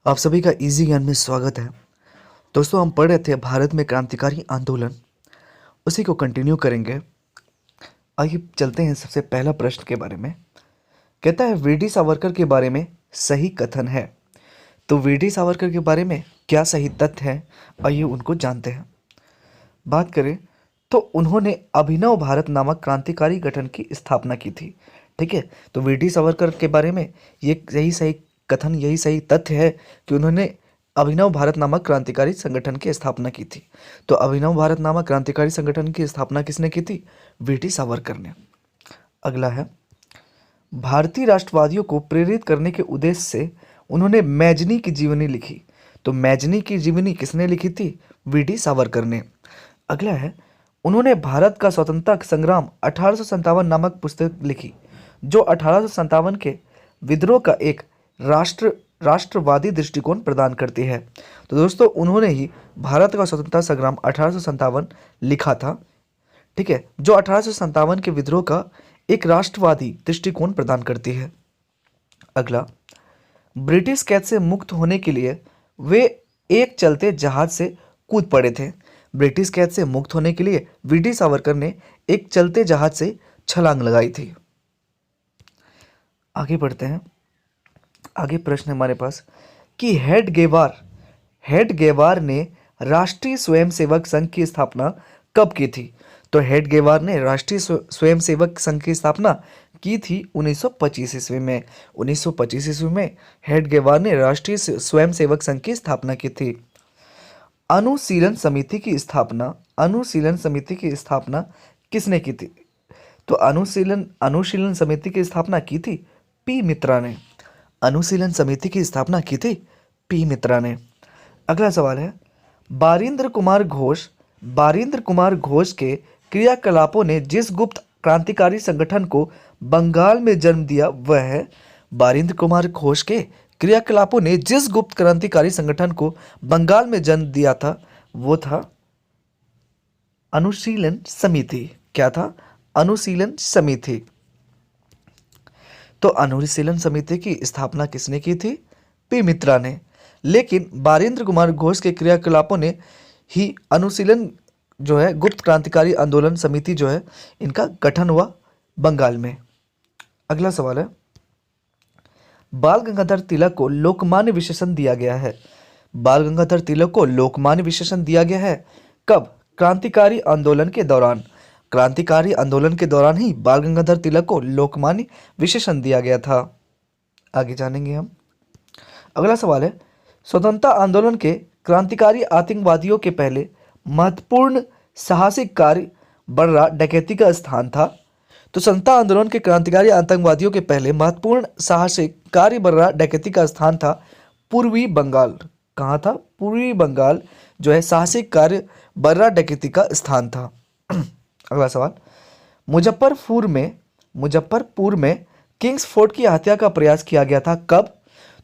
आप सभी का इजी ज्ञान में स्वागत है। दोस्तों, हम पढ़ रहे थे भारत में क्रांतिकारी आंदोलन, उसी को कंटिन्यू करेंगे। आइए चलते हैं सबसे पहला प्रश्न के बारे में। कहता है वीडी सावरकर के बारे में सही कथन है। तो वीडी सावरकर के बारे में क्या सही तथ्य है, आइए उनको जानते हैं। बात करें तो उन्होंने अभिनव भारत नामक क्रांतिकारी गठन की स्थापना की थी। ठीक है, तो वीडी सावरकर के बारे में ये यही सही कथन, यही सही तथ्य है कि उन्होंने अभिनव भारत नामक क्रांतिकारी संगठन की स्थापना की थी। तो अभिनव भारत नामक क्रांतिकारी संगठन की स्थापना किसने की थी? वीडी सावरकर ने। अगला है, भारतीय राष्ट्रवादियों को प्रेरित करने के उद्देश्य से उन्होंने मैजनी की जीवनी लिखी। तो मैजनी की जीवनी किसने लिखी थी? वीडी सावरकर ने। अगला है, उन्होंने भारत का स्वतंत्रता संग्राम 1857 नामक पुस्तक लिखी, जो 1857 के विद्रोह का एक राष्ट्रवादी दृष्टिकोण प्रदान करती है। तो दोस्तों, उन्होंने ही भारत का स्वतंत्रता संग्राम 1857 लिखा था। ठीक है, जो 1857 के विद्रोह का एक राष्ट्रवादी दृष्टिकोण प्रदान करती है। अगला, ब्रिटिश कैद से मुक्त होने के लिए वे एक चलते जहाज से कूद पड़े थे। ब्रिटिश कैद से मुक्त होने के लिए वीडी सावरकर ने एक चलते जहाज से छलांग लगाई थी। आगे बढ़ते हैं। आगे प्रश्न हमारे पास कि हेडगेवार ने राष्ट्रीय स्वयंसेवक संघ की स्थापना कब की थी? तो हेडगेवार ने राष्ट्रीय स्वयंसेवक संघ की स्थापना की थी 1925 ईस्वी में। 1925 ईस्वी में हेडगेवार ने राष्ट्रीय स्वयंसेवक संघ की स्थापना की थी। अनुशीलन समिति की स्थापना किसने की थी? तो अनुशीलन समिति की स्थापना की थी पी मित्रा ने। अनुशीलन समिति की स्थापना की थी पी मित्रा ने। अगला सवाल है, बारिंद्र कुमार घोष के क्रियाकलापों ने जिस गुप्त क्रांतिकारी संगठन को बंगाल में जन्म दिया वह है। बारिंद्र कुमार घोष के क्रियाकलापों ने जिस गुप्त क्रांतिकारी संगठन को बंगाल में जन्म दिया था वो था अनुशीलन समिति। क्या था? अनुशीलन समिति। तो अनुशीलन समिति की स्थापना किसने की थी? पी मित्रा ने। लेकिन बारिंद्र कुमार घोष के क्रियाकलापों ने ही अनुशीलन जो है गुप्त क्रांतिकारी आंदोलन समिति जो है इनका गठन हुआ बंगाल में। अगला सवाल है, बाल गंगाधर तिलक को लोकमान्य विशेषण दिया गया है। बाल गंगाधर तिलक को लोकमान्य विशेषण दिया गया है कब? क्रांतिकारी आंदोलन के दौरान। क्रांतिकारी आंदोलन के दौरान ही बाल गंगाधर तिलक को लोकमान्य विशेषण दिया गया था। आगे जानेंगे हम। अगला सवाल है, स्वतंत्रता आंदोलन के क्रांतिकारी आतंकवादियों के पहले महत्वपूर्ण साहसिक कार्य बर्रा डकैती का स्थान था। तो स्वतंत्रता आंदोलन के क्रांतिकारी आतंकवादियों के पहले महत्वपूर्ण साहसिक कार्य बर्रा डकैती का स्थान था पूर्वी बंगाल। कहाँ था? पूर्वी बंगाल जो है साहसिक कार्य बर्रा डकैती का स्थान था। अगला सवाल, मुजफ्फरपुर में किंग्स फोर्ट की हत्या का प्रयास किया गया था कब?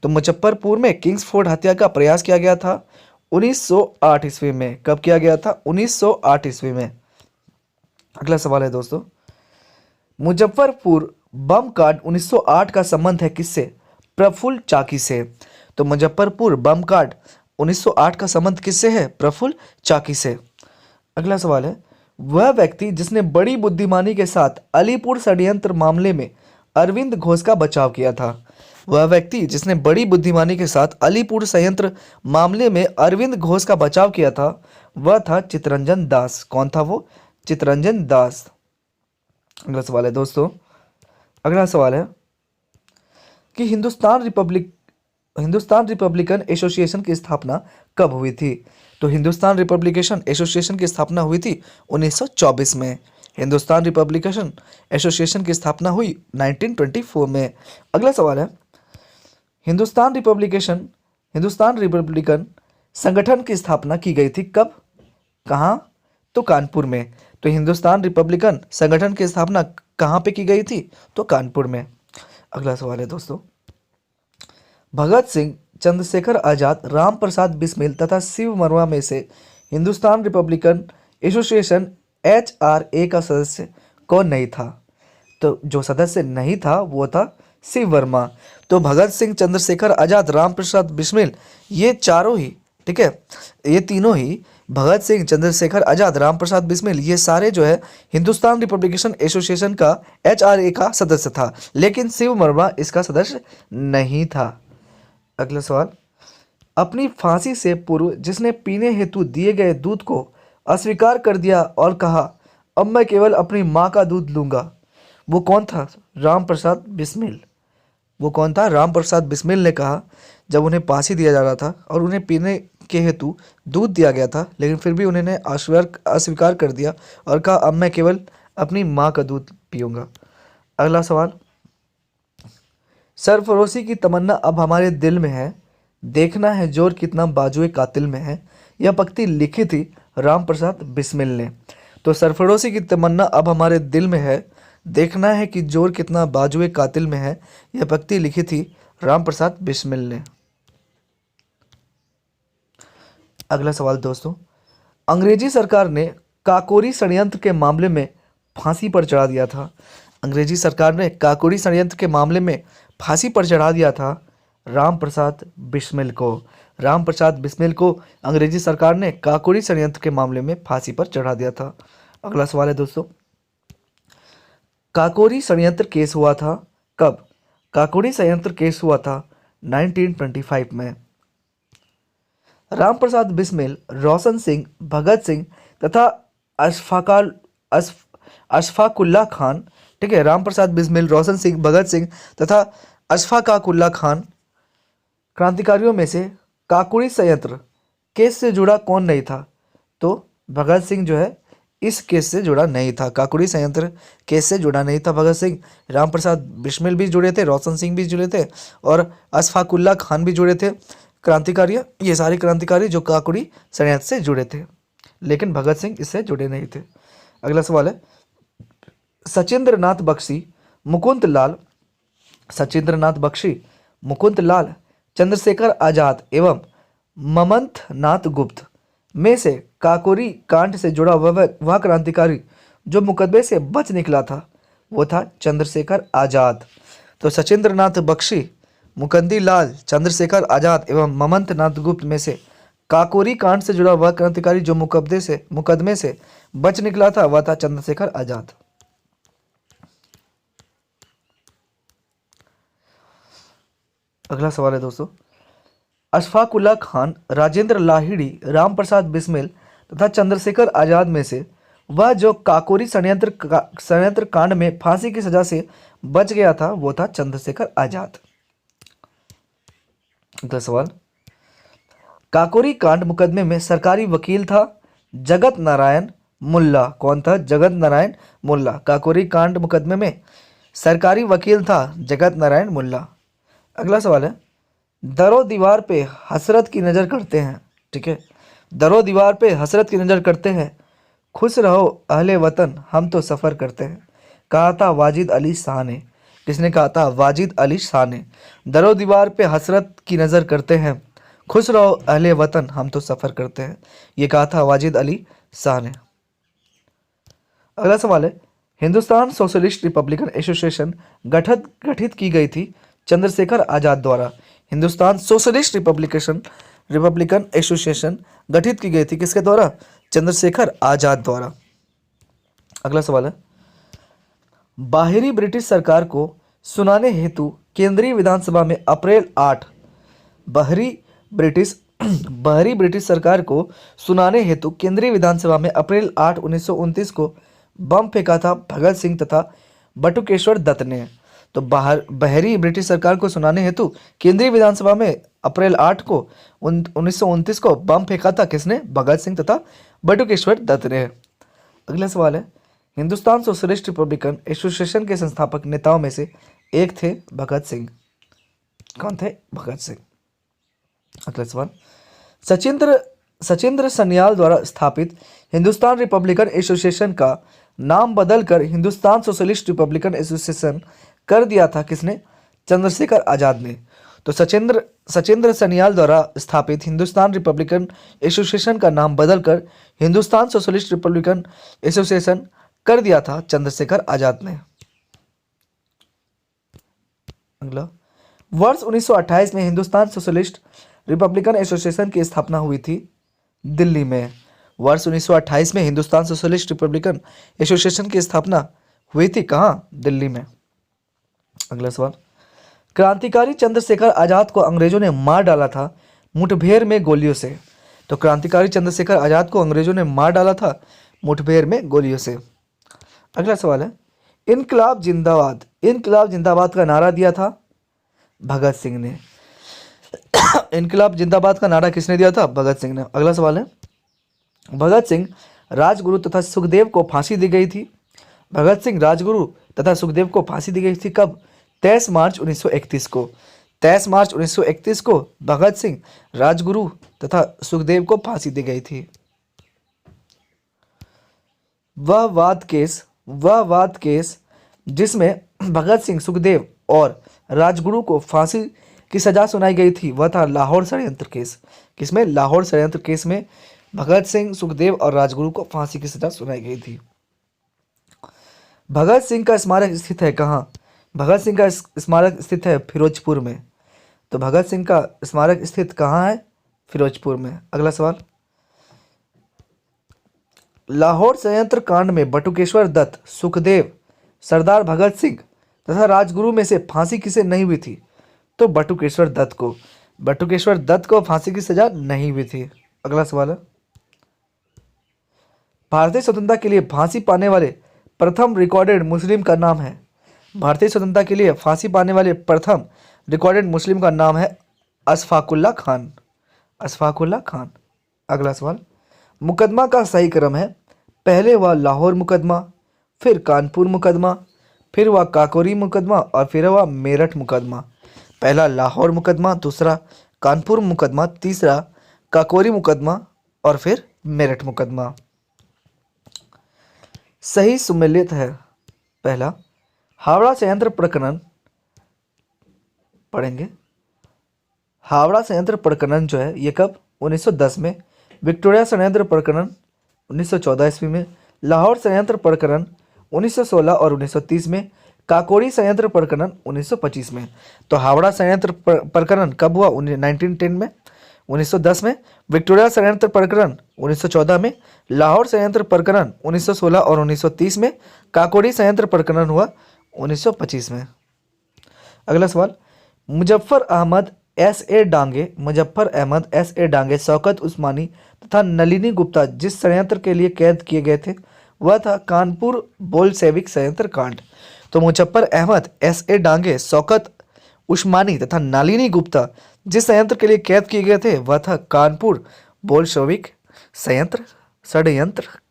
तो मुजफ्फरपुर में किंग्स फोर्ट हत्या का प्रयास किया गया था 1908 ईस्वी में। कब किया गया था? 1908 ईस्वी में। अगला सवाल है दोस्तों, मुजफ्फरपुर बम कांड 1908 का संबंध है किससे? प्रफुल्ल चाकी से। तो मुजफ्फरपुर बम कांड 1908 का संबंध किससे है? प्रफुल्ल चाकी से। अगला सवाल है, वह व्यक्ति जिसने बड़ी बुद्धिमानी के साथ अलीपुर षड्यंत्र मामले में अरविंद घोष का बचाव किया था। वह व्यक्ति जिसने बड़ी बुद्धिमानी के साथ अलीपुर संयंत्र मामले में अरविंद घोष का बचाव किया था वह था चित्तरंजन दास। कौन था वो? चित्तरंजन दास। अगला सवाल है दोस्तों, अगला सवाल है कि हिंदुस्तान रिपब्लिकन एसोसिएशन की स्थापना कब हुई थी? तो हिंदुस्तान रिपब्लिकेशन एसोसिएशन की स्थापना हुई थी 1924 में। हिंदुस्तान रिपब्लिकेशन एसोसिएशन की स्थापना हुई 1924 में। अगला सवाल है, हिंदुस्तान रिपब्लिकन संगठन की स्थापना की गई थी कब? कहाँ? तो कानपुर में। तो हिंदुस्तान रिपब्लिकन संगठन की स्थापना कहाँ पे की गई थी? तो कानपुर में। अगला सवाल है दोस्तों, भगत सिंह, चंद्रशेखर आजाद, राम प्रसाद बिस्मिल तथा शिव वर्मा में से हिंदुस्तान रिपब्लिकन एसोसिएशन HRA का सदस्य कौन नहीं था? तो जो सदस्य नहीं था वो था शिव वर्मा। तो भगत सिंह, चंद्रशेखर आजाद, राम प्रसाद बिस्मिल, ये चारों ही, ठीक है, ये तीनों ही, भगत सिंह, चंद्रशेखर आजाद, राम प्रसाद बिस्मिल, ये सारे जो है हिंदुस्तान रिपब्लिकेशन एसोसिएशन का HRA का सदस्य था, लेकिन शिव वर्मा इसका सदस्य नहीं था। अगला सवाल, अपनी फांसी से पूर्व जिसने पीने हेतु दिए गए दूध को अस्वीकार कर दिया और कहा अब मैं केवल अपनी माँ का दूध लूंगा, वो कौन था? राम प्रसाद बिस्मिल। वो कौन था? राम प्रसाद बिस्मिल ने कहा, जब उन्हें फांसी दिया जा रहा था और उन्हें पीने के हेतु दूध दिया गया था, लेकिन फिर भी उन्होंने अस्वीकार कर दिया और कहा अब मैं केवल अपनी माँ का दूध पीऊँगा। अगला सवाल, सरफरोशी की तमन्ना अब हमारे दिल में है, देखना है जोर कितना बाजुए कातिल में है, यह पंक्ति लिखी थी राम प्रसाद बिस्मिल ने। तो सरफरोशी की तमन्ना अब हमारे दिल में है, देखना है कि जोर कितना बाजुए कातिल में है, यह पंक्ति लिखी थी राम प्रसाद बिस्मिल ने। अगला सवाल दोस्तों, अंग्रेजी सरकार ने काकोरी षड्यंत्र के मामले में फांसी पर चढ़ा दिया था। अंग्रेजी सरकार ने काकोरी षड्यंत्र के मामले में फांसी पर चढ़ा दिया था राम प्रसाद बिस्मिल को। राम प्रसाद बिस्मिल को अंग्रेजी सरकार ने काकोरी षड्यंत्र के मामले में फांसी पर चढ़ा दिया था। अगला सवाल है दोस्तों, काकोरी षड्यंत्र केस हुआ था कब? काकोरी षड्यंत्र केस हुआ था 1925 में। राम प्रसाद बिस्मिल, रोशन सिंह, भगत सिंह तथा अशफाकुल्ला खान, ठीक है, राम प्रसाद बिस्मिल, रोशन सिंह, भगत सिंह तथा अशफाकुल्ला खान क्रांतिकारियों में से काकोरी षड्यंत्र केस से जुड़ा कौन नहीं था? तो भगत सिंह जो है इस केस से जुड़ा नहीं था, काकोरी षड्यंत्र केस से जुड़ा नहीं था भगत सिंह। राम प्रसाद बिस्मिल भी जुड़े थे, रोशन सिंह भी जुड़े थे और अशफाकुल्ला खान भी जुड़े थे क्रांतिकारी। ये सारे क्रांतिकारी जो काकोरी षड्यंत्र से जुड़े थे, लेकिन भगत सिंह इससे जुड़े नहीं थे। अगला सवाल है, सचिंद्र नाथ बख्शी, मुकुंद लाल, सचिंद्र नाथ बख्शी, मुकुंद लाल, चंद्रशेखर आजाद एवं ममंत नाथ गुप्त में से काकोरी कांड से जुड़ा वह क्रांतिकारी जो मुकदमे से बच निकला था, वो था चंद्रशेखर आजाद। तो सचिंद्र नाथ बख्शी, मुकुंदी लाल, चंद्रशेखर आजाद एवं ममंत नाथ गुप्त में से काकोरी कांड से जुड़ा वह क्रांतिकारी जो मुकदमे से बच निकला था, वह था चंद्रशेखर आजाद। अगला सवाल है दोस्तों, अशफाकुल्ला खान, राजेंद्र लाहिड़ी, राम प्रसाद बिस्मिल तथा चंद्रशेखर आजाद में से वह जो काकोरी षड्यंत्र कांड में फांसी की सजा से बच गया था, वो था चंद्रशेखर आजाद। अगला सवाल, काकोरी कांड मुकदमे में सरकारी वकील था जगत नारायण मुल्ला। कौन था? जगत नारायण मुल्ला। काकोरी कांड मुकदमे में सरकारी वकील था जगत नारायण मुल्ला। अगला सवाल है, दरो दीवार पे हसरत की नज़र करते हैं, ठीक है, दरो दीवार पे हसरत की नज़र करते हैं, खुश रहो अहले वतन हम तो सफ़र करते हैं, कहा था वाजिद अली शाह ने। किसने कहा था? वाजिद अली शाह ने। दरो दीवार पे हसरत की नज़र करते हैं, खुश रहो अहले वतन हम तो सफ़र करते हैं, ये कहा था वाजिद अली शाह ने। अगला सवाल है, हिंदुस्तान सोशलिस्ट रिपब्लिकन एसोसिएशन गठित की गई थी चंद्रशेखर आजाद द्वारा। हिंदुस्तान सोशलिस्ट रिपब्लिकन एसोसिएशन गठित की गई थी किसके द्वारा? चंद्रशेखर आजाद द्वारा। अगला सवाल है, बाहरी ब्रिटिश सरकार को सुनाने हेतु केंद्रीय विधानसभा में अप्रैल 8 बाहरी ब्रिटिश सरकार को सुनाने हेतु केंद्रीय विधानसभा में अप्रैल 8, 1929 को बम फेंका था भगत सिंह तथा बटुकेश्वर दत्त ने। तो बाहरी ब्रिटिश सरकार को सुनाने हेतु केंद्रीय विधानसभा में अप्रैल 8 को 1929 को बम फेंका था किसने? भगत सिंह तथा बटुकेश्वर दत्त ने। अगला सवाल है, हिंदुस्तान सोशलिस्ट रिपब्लिकन एसोसिएशन के संस्थापक नेताओं में से एक थे भगत सिंह। कौन थे? भगत सिंह। अगला सवाल, सचिंद्र सन्याल द्वारा स्थापित हिंदुस्तान रिपब्लिकन एसोसिएशन का नाम बदलकर हिंदुस्तान सोशलिस्ट रिपब्लिकन एसोसिएशन कर दिया था किसने? चंद्रशेखर आजाद ने। तो सचिंद्र सन्याल द्वारा स्थापित हिंदुस्तान रिपब्लिकन एसोसिएशन का नाम बदलकर हिंदुस्तान सोशलिस्ट रिपब्लिकन एसोसिएशन कर दिया था चंद्रशेखर आजाद ने। अगला, वर्ष 1928 में हिंदुस्तान सोशलिस्ट रिपब्लिकन एसोसिएशन की स्थापना हुई थी दिल्ली में। वर्ष 1928 में हिंदुस्तान सोशलिस्ट रिपब्लिकन एसोसिएशन की स्थापना हुई थी कहाँ? दिल्ली में। अगला सवाल, क्रांतिकारी चंद्रशेखर आजाद को अंग्रेजों ने मार डाला था मुठभेड़ में गोलियों से। तो क्रांतिकारी चंद्रशेखर आजाद को अंग्रेजों ने मार डाला था मुठभेड़ में गोलियों से। अगला सवाल है, इनकलाब जिंदाबाद, इनकलाब जिंदाबाद का नारा दिया था भगत सिंह ने। इनकलाब जिंदाबाद का नारा किसने दिया था? भगत सिंह ने। अगला सवाल है, भगत सिंह, राजगुरु तथा सुखदेव को फांसी दी गई थी। भगत सिंह, राजगुरु तथा सुखदेव को फांसी दी गई थी कब? 23 मार्च 1931 को। 23 मार्च 1931 को भगत सिंह, राजगुरु तथा सुखदेव को फांसी दी गई थी। वह वाद केस जिसमें भगत सिंह, सुखदेव और राजगुरु को फांसी की सजा सुनाई गई थी वह था लाहौर षड्यंत्र केस। किसमें? लाहौर षड्यंत्र केस में भगत सिंह, सुखदेव और राजगुरु को फांसी की सजा सुनाई गई थी। भगत सिंह का स्मारक स्थित है कहाँ? भगत सिंह का स्मारक स्थित है फिरोजपुर में। तो भगत सिंह का स्मारक स्थित कहाँ है? फिरोजपुर में। अगला सवाल, लाहौर षड्यंत्र कांड में बटुकेश्वर दत्त, सुखदेव, सरदार भगत सिंह तथा राजगुरु में से फांसी किसे नहीं हुई थी? तो बटुकेश्वर दत्त को। बटुकेश्वर दत्त को फांसी की सजा नहीं हुई थी। अगला सवाल है, भारतीय स्वतंत्रता के लिए फांसी पाने वाले प्रथम रिकॉर्डेड मुस्लिम का नाम है। भारतीय स्वतंत्रता के लिए फांसी पाने वाले प्रथम रिकॉर्डेड मुस्लिम का नाम है अशफाकुल्ला खान। अशफाकुल्ला खान। अगला सवाल, मुकदमा का सही क्रम है, पहले हुआ लाहौर मुकदमा, फिर कानपुर मुकदमा, फिर हुआ काकोरी मुकदमा और फिर हुआ मेरठ मुकदमा। पहला लाहौर मुकदमा, दूसरा कानपुर मुकदमा, तीसरा काकोरी मुकदमा और फिर मेरठ मुकदमा। सही सुमेलित है। पहला, हावड़ा संयंत्र प्रकरण पढ़ेंगे। हावड़ा संयंत्र प्रकरण जो है ये कब? 1910 में। विक्टोरिया संयंत्र प्रकरण 1914 ईस्वी में। लाहौर संयंत्र प्रकरण 1916 और 1930 में। काकोरी संयंत्र प्रकरण 1925 में। तो हावड़ा संयंत्र प्रकरण कब हुआ? 1910 में, 1910 में। विक्टोरिया संयंत्र प्रकरण 1914 में। लाहौर संयंत्र प्रकरण 1916 और 1930 में। काकोरी संयंत्र प्रकरण हुआ 1925 में। अगला सवाल, मुजफ्फर अहमद एस ए डांगे, शौकत उस्मानी तथा नलिनी गुप्ता जिस संयंत्र के लिए कैद किए गए थे वह था कानपुर बोल्शेविक संयंत्र कांड। तो मुजफ्फर अहमद एस ए डांगे, शौकत उस्मानी तथा नलिनी गुप्ता जिस संयंत्र के लिए कैद किए गए थे वह था कानपुर बोल्शेविक षड्यंत्र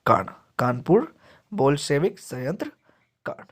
कांड। कानपुर बोल्शेविक षड्यंत्र कांड।